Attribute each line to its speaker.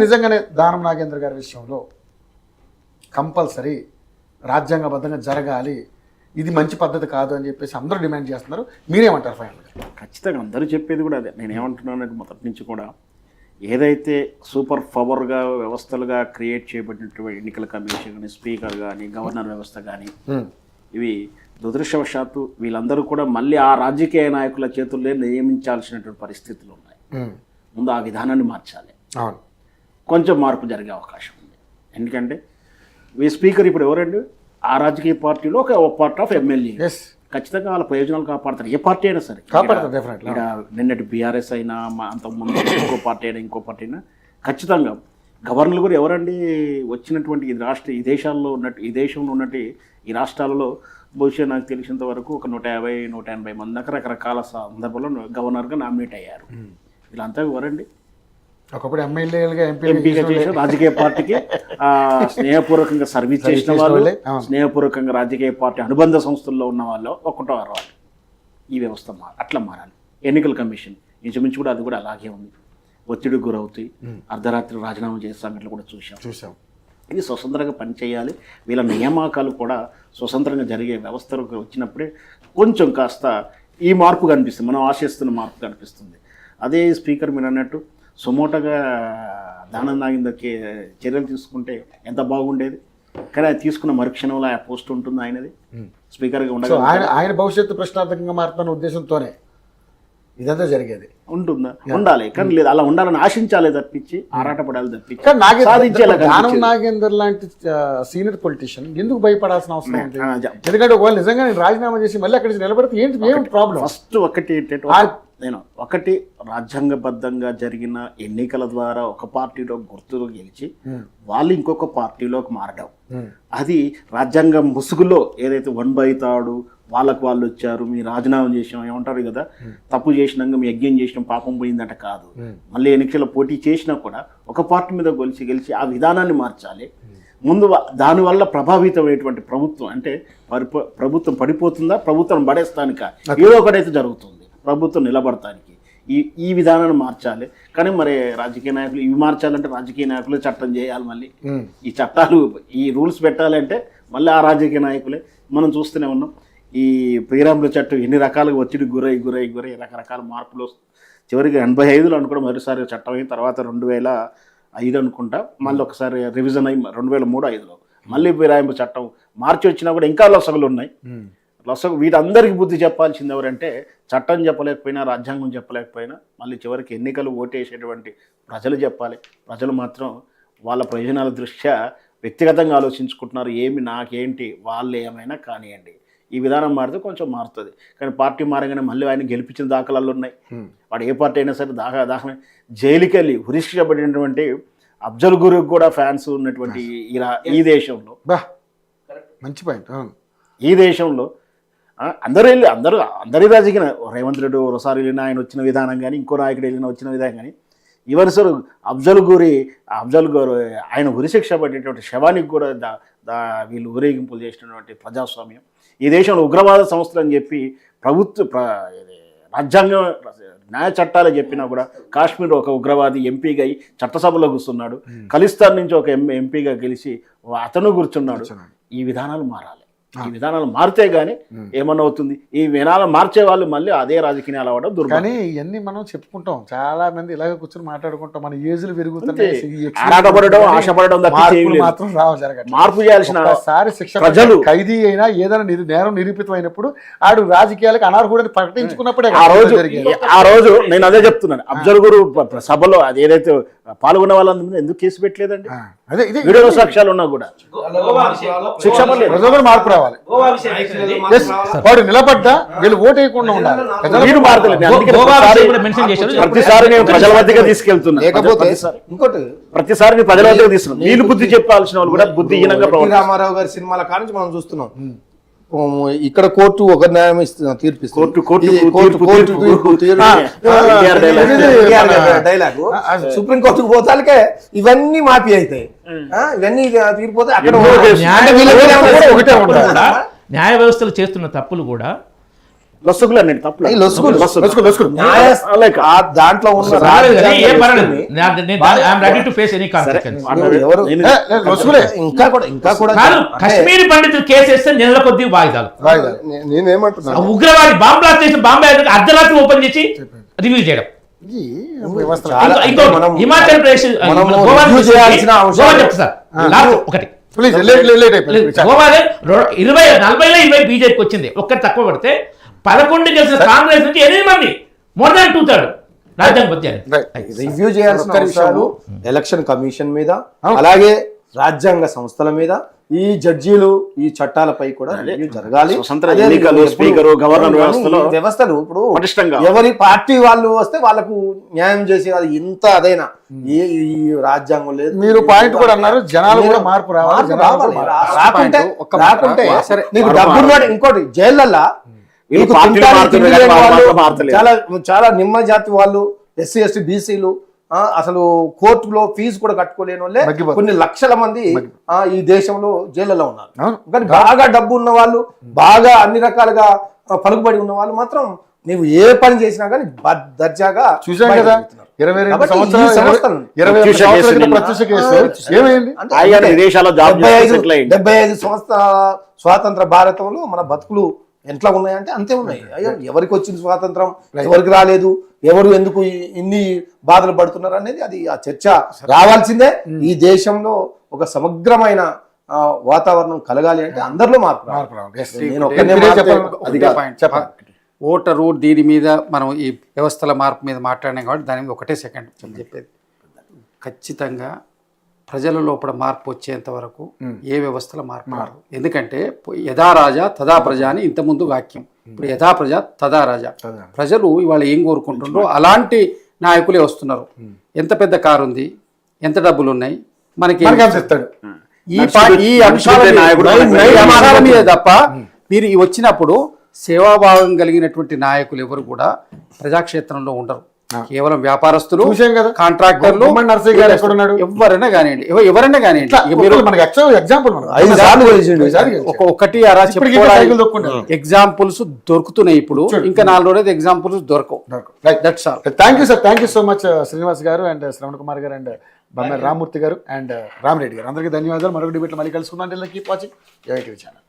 Speaker 1: నిజంగానే దానం నాగేంద్ర గారి విషయంలో కంపల్సరీ రాజ్యాంగబద్ధంగా జరగాలి, ఇది మంచి పద్ధతి కాదు అని చెప్పేసి అందరూ డిమాండ్ చేస్తున్నారు. మీరేమంటారు ఫైనల్గా?
Speaker 2: ఖచ్చితంగా అందరూ చెప్పేది కూడా అదే. నేను ఏమంటున్నానంటే మొదటి నుంచి కూడా ఏదైతే సూపర్ పవర్గా వ్యవస్థలుగా క్రియేట్ చేయబడినటువంటి ఎన్నికల కమిషన్ కానీ, స్పీకర్ కానీ, గవర్నర్ వ్యవస్థ కానీ, ఇవి దురదృష్టవశాత్తు వీళ్ళందరూ కూడా మళ్ళీ ఆ రాజకీయ నాయకుల చేతుల్లో నియమించాల్సినటువంటి పరిస్థితులు ఉన్నాయి. ముందు ఆ విధానాన్ని మార్చాలి. కొంచెం మార్పు జరిగే అవకాశం ఉంది. ఎందుకంటే ఈ స్పీకర్ ఇప్పుడు ఎవరండి? ఆ రాజకీయ పార్టీలో ఒక పార్ట్ ఆఫ్ ఎమ్మెల్యే. ఖచ్చితంగా వాళ్ళ ప్రయోజనాలు కాపాడతారు. ఏ పార్టీ అయినా సరే ఇక్కడ నిన్నటి బీఆర్ఎస్ అయినా, అంతకుముందు ఇంకో పార్టీ అయినా, ఇంకో పార్టీ అయినా ఖచ్చితంగా గవర్నర్లు కూడా ఎవరండి వచ్చినటువంటి ఈ దేశంలో ఉన్నట్టు ఈ రాష్ట్రాలలో బహుశా నాకు తెలిసినంత వరకు ఒక 150-180 మంది దాకా రకరకాల సందర్భంలో గవర్నర్గా నామినేట్ అయ్యారు. వీళ్ళంతా ఎవరండి?
Speaker 1: ఒకప్పుడు ఎమ్మెల్యేలుగా
Speaker 2: ఎంపీగా చేసిన రాజకీయ పార్టీకి స్నేహపూర్వకంగా సర్వీస్ చేసిన వాళ్ళు, స్నేహపూర్వకంగా రాజకీయ పార్టీ అనుబంధ సంస్థల్లో ఉన్న వాళ్ళు ఒకటో వాళ్ళు. ఈ వ్యవస్థ అట్లా మారాలి. ఎన్నికల కమిషన్ ఇంచుమించు కూడా అది కూడా అలాగే ఉంది. ఒత్తిడికి గురవుతాయి. అర్ధరాత్రి రాజీనామా చేసే సంఘటనలు కూడా చూసాం. ఇది స్వతంత్రంగా పనిచేయాలి. వీళ్ళ నియామకాలు కూడా స్వతంత్రంగా జరిగే వ్యవస్థలకు వచ్చినప్పుడే కొంచెం కాస్త ఈ మార్పు కనిపిస్తుంది, మనం ఆశిస్తున్న మార్పు కనిపిస్తుంది. అదే స్పీకర్ మీరు అన్నట్టు సుమోటగా దానం నాగేందర్కి చర్యలు తీసుకుంటే ఎంత బాగుండేది. కానీ అది తీసుకున్న మరుక్షణంలో ఆ పోస్ట్ ఉంటుంది ఆయనది, స్పీకర్గా ఉండగా.
Speaker 1: ఆయన భవిష్యత్తు ప్రశ్నార్థకంగా మారుతున్న ఉద్దేశంతోనే ఇదంతా జరిగేది.
Speaker 2: ఉంటుందా? ఉండాలి. కానీ లేదు, అలా ఉండాలని ఆశించాలి తప్పించి, ఆరాటపడాలి తప్పించి.
Speaker 1: దానం నాగేందర్ లాంటి సీనియర్ పొలిటీషియన్ ఎందుకు భయపడాల్సిన అవసరం ఉంది? ఎందుకంటే ఒకవేళ నిజంగా నేను రాజీనామా చేసి మళ్ళీ అక్కడి నుంచి నిలబడితే ఏం ప్రాబ్లం?
Speaker 2: ఫస్ట్ ఒకటి రాజ్యాంగబద్ధంగా జరిగిన ఎన్నికల ద్వారా ఒక పార్టీలో గుర్తులు గెలిచి వాళ్ళు ఇంకొక పార్టీలోకి మారడం, అది రాజ్యాంగం ముసుగులో ఏదైతే 1/3 వాళ్ళకు వాళ్ళు వచ్చారు, మీ రాజీనామా చేసాం ఏమంటారు కదా, తప్పు చేసినాక మీ యజ్ఞం చేసినాం పాపం పోయిందంట కాదు. మళ్ళీ ఎన్నికల పోటీ చేసినా కూడా ఒక పార్టీ మీద గెలిచి ఆ విధానాన్ని మార్చాలి. ముందు దానివల్ల ప్రభావితమైనటువంటి ప్రభుత్వం, అంటే ప్రభుత్వం పడిపోతుందా, ప్రభుత్వం పడేస్తానిక, ఏదో ఒకటైతే జరుగుతుంది, ప్రభుత్వం నిలబడటానికి ఈ విధానాన్ని మార్చాలి. కానీ మరి రాజకీయ నాయకులు ఇవి మార్చాలంటే రాజకీయ నాయకులే చట్టం చేయాలి. మళ్ళీ ఈ చట్టాలు, ఈ రూల్స్ పెట్టాలంటే మళ్ళీ ఆ రాజకీయ నాయకులే. మనం చూస్తూనే ఉన్నాం ఈ ప్రియరాముల చట్టం ఎన్ని రకాలుగా ఒత్తిడి గురై రకరకాల మార్పులు. చివరికి 85లో అనుకోవడం మొదటిసారి చట్టం అయిన తర్వాత 2005 అనుకుంటా మళ్ళీ ఒకసారి రివిజన్ అయ్యి 2003-05లో మళ్ళీ ఫిరాయింపు చట్టం మార్చి వచ్చినా కూడా ఇంకా లొసగులు ఉన్నాయి. వీటందరికీ బుద్ధి చెప్పాల్సింది ఎవరంటే చట్టం చెప్పలేకపోయినా, రాజ్యాంగం చెప్పలేకపోయినా, మళ్ళీ చివరికి ఎన్నికలు ఓటేసేటువంటి ప్రజలు చెప్పాలి. ప్రజలు మాత్రం వాళ్ళ ప్రయోజనాల దృష్ట్యా వ్యక్తిగతంగా ఆలోచించుకుంటున్నారు. నాకేంటి, వాళ్ళు ఏమైనా కానివ్వండి. ఈ విధానం మారితే కొంచెం మారుతుంది. కానీ పార్టీ మారగానే మళ్ళీ ఆయన గెలిపించిన దాఖలాలు ఉన్నాయి. వాడు ఏ పార్టీ అయినా సరే దాఖలా జైలుకి వెళ్ళి ఉరిశిక్షపడినటువంటి అఫ్జల్ గురుకు కూడా ఫ్యాన్స్ ఉన్నటువంటి ఈ దేశంలో,
Speaker 1: మంచి పాయింట్,
Speaker 2: ఈ దేశంలో అందరి రాజకీయ రేవంత్ రెడ్డి ఒకసారి వెళ్ళిన ఆయన వచ్చిన విధానం కానీ, ఇంకో నాయకుడు వెళ్ళిన వచ్చిన విధానం కానీ, ఈవెన్ సార్ అఫ్జల్ గురు ఆయన ఉరిశిక్ష పడేటువంటి శవానికి కూడా వీళ్ళు ఊరేగింపులు చేసినటువంటి ప్రజాస్వామ్యం. ఈ దేశంలో ఉగ్రవాద సంస్థలు అని చెప్పి రాజ్యాంగం న్యాయ చట్టాలు చెప్పినా కూడా కాశ్మీర్ ఒక ఉగ్రవాది ఎంపీగా అయి చట్టసభలో కూర్చున్నాడు. ఖలిస్తాన్ నుంచి ఒక ఎంపీగా గెలిచి అతను కూర్చున్నాడు. ఈ విధానాలు మారాలి. ఈ విధానాలు మారితే గానీ ఏమన్నా అవుతుంది. ఈ విధానాలు మార్చే వాళ్ళు మళ్ళీ అదే రాజకీయాలు అవ్వడం దుర్గం.
Speaker 1: కానీ ఇవన్నీ మనం చెప్పుకుంటాం, చాలా మంది ఇలాగ కూర్చొని మాట్లాడుకుంటాం, మన ఏజ్లు పెరుగుతున్నాయి,
Speaker 2: ఆశపడడం
Speaker 1: మాత్రం
Speaker 2: మార్పు చేయాల్సిన
Speaker 1: శిక్ష ప్రజలు ఖైదీ అయినా ఏదైనా నేరం నిరూపితం అయినప్పుడు ఆడు రాజకీయాలకు అనర్హుడని ప్రకటించుకున్నప్పుడే
Speaker 2: ఆ రోజు నేను అదే చెప్తున్నాను. అఫ్జల్ గురు సభలో అది ఏదైతే పాల్గొన్న వాళ్ళందరూ ఎందుకు కేసు పెట్టలేదండి?
Speaker 1: అదే
Speaker 2: వీడియో సాక్ష్యాలు ఉన్నా కూడా శిక్ష పడలేదు.
Speaker 1: మార్పు రావాలి. వాడు నిలబడ్డా వీళ్ళు ఓటు వేయకుండా ఉండాలి.
Speaker 2: ప్రతిసారి నేను ప్రజల వద్దగా తీసుకెళ్తున్నా, ప్రతిసారి నేను ప్రజల వద్దగా తీసుకున్నాను. వీళ్ళు బుద్ధి చెప్పాల్సిన వాళ్ళు కూడా బుద్ధిహీనంగా.
Speaker 3: రామారావు గారి సినిమాల కానించి మనం చూస్తున్నాం, ఇక్కడ కోర్టు ఒక న్యాయం తీర్పిస్తుంది. డైలాగు సుప్రీంకోర్టుకు పోతానికే ఇవన్నీ మాఫీ అవుతాయి, ఇవన్నీ తీరిపోతే అక్కడ
Speaker 4: న్యాయ వ్యవస్థలు చేస్తున్న తప్పులు కూడా
Speaker 2: లొసుగులు అనండి తప్పు
Speaker 3: ఈ లొసుగులు,
Speaker 1: లొసుగులు.
Speaker 3: ఆ దాంట్లో ఉన్న ఎవరు ఇంకా కూడా
Speaker 4: కశ్మీర్ పండితులు కేసు వేస్తే నెలల కొద్ది వాయిదాలు.
Speaker 3: నేనేమంటున్నా,
Speaker 4: ఉగ్రవాది బాంబ్ బ్లాస్ట్ చేసి బాంబే అర్ధరాత్రి ఓపెన్ చేసి రివ్యూ చేయడం. ఇంకో హిమాచల్ ప్రదేశ్ గోవా చెప్తా సార్ లాస్ట్ ఒకటి. గోవాలో 40లో 20 బీజేపీకి వచ్చింది. ఒక్కటి తక్కువ పడితే 11 గెలిచిన కాంగ్రెస్ నుంచి 8 మంది మోర్ దాన్ 2/3 రాజ్యాంగబద్ధాన్ని
Speaker 3: రివ్యూ చేయాల్సిన అంశాలు ఎలక్షన్ కమిషన్ మీద, అలాగే రాజ్యాంగ సంస్థల మీద, ఈ జడ్జీలు ఈ చట్టాలపై కూడా రివ్యూ జరగాలి.
Speaker 2: స్వతంత్ర ఎన్నికలు, స్పీకర్, గవర్నర్
Speaker 3: వ్యవస్థలు ఇప్పుడు
Speaker 2: పటిష్టంగా
Speaker 3: ఎవరి పార్టీ వాళ్ళు వస్తే వాళ్ళకు న్యాయం చేసే అది ఇంత అదైనా ఈ రాజ్యాంగం లేదు.
Speaker 1: మీరు పాయింట్ కూడా అన్నారు, జనాలు కూడా మార్పు రావాలి.
Speaker 3: రాకుంటే సరే, నీకు డబ్బున్నాడు. ఇంకోటి జైళ్ళల్లా చాలా నిమ్మ జాతి వాళ్ళు, ఎస్సీ ఎస్టీ బీసీలు, అసలు కోర్టులో ఫీజు కూడా కట్టుకోలేని వాళ్ళే కొన్ని లక్షల మంది ఈ దేశంలో జైళ్ళలో ఉన్నారు. కానీ బాగా డబ్బు ఉన్న వాళ్ళు, బాగా అన్ని రకాలుగా పలుకుబడి ఉన్న వాళ్ళు మాత్రం నీవు ఏ పని చేసినా కానీ దర్జాగా
Speaker 1: చూసాం కదా. 25 సంవత్సరాలు
Speaker 3: 75 సంవత్సరాల స్వాతంత్ర భారతంలో మన బతుకులు ఎట్లా ఉన్నాయంటే అంతే ఉన్నాయి. అయ్యో ఎవరికి వచ్చింది స్వాతంత్రం, ఎవరికి రాలేదు, ఎవరు ఎందుకు ఇన్ని బాధలు పడుతున్నారు అనేది అది ఆ చర్చ రావాల్సిందే. ఈ దేశంలో ఒక సమగ్రమైన వాతావరణం కలగాలి అంటే అందరిలో మార్పు రావాలి.
Speaker 5: ఓటరు దీని మీద మనం ఈ వ్యవస్థల మార్పు మీద మాట్లాడినాం కాబట్టి దాని మీద ఒకటే సెకండ్ చెప్పేది, ఖచ్చితంగా ప్రజల లోపల మార్పు వచ్చేంత వరకు ఏ వ్యవస్థలో మార్పు రాదు. ఎందుకంటే యథా రాజా తదా ప్రజా అని ఇంతకుముందు వాక్యం, ఇప్పుడు యథా ప్రజా తదా రాజా. ప్రజలు ఇవాళ ఏం కోరుకుంటున్నారో అలాంటి నాయకులే వస్తున్నారు. ఎంత పెద్ద కారు ఉంది, ఎంత డబ్బులు ఉన్నాయి, మనకి ఈ అంశాల మీద తప్ప మీరు వచ్చినప్పుడు సేవాభావం కలిగినటువంటి నాయకులు ఎవరు కూడా ప్రజాక్షేత్రంలో ఉండరు. కేవలం వ్యాపారస్తులు, కాంట్రాక్టర్లు, ఎవరైనా కానివ్వండి, ఎవరైనా కానివ్వండి. ఒకటి అలా ఎగ్జాంపుల్స్ దొరుకుతున్నాయి ఇప్పుడు, ఇంకా 4 రోజులు ఎగ్జాంపుల్స్ దొరకవు. That's all.
Speaker 1: Thank you sir, thank you so much Srinivas గారు అండ్ శ్రవణ్ కుమార్ గారు అండ్ బొమ్మ రామూర్తి గారు అండ్ రామిరెడ్డి గారు, అందరికీ ధన్యవాదాలు. మరొక డిబేట్లో మళ్ళీ కలుసుకుందాం. Keep watching channel.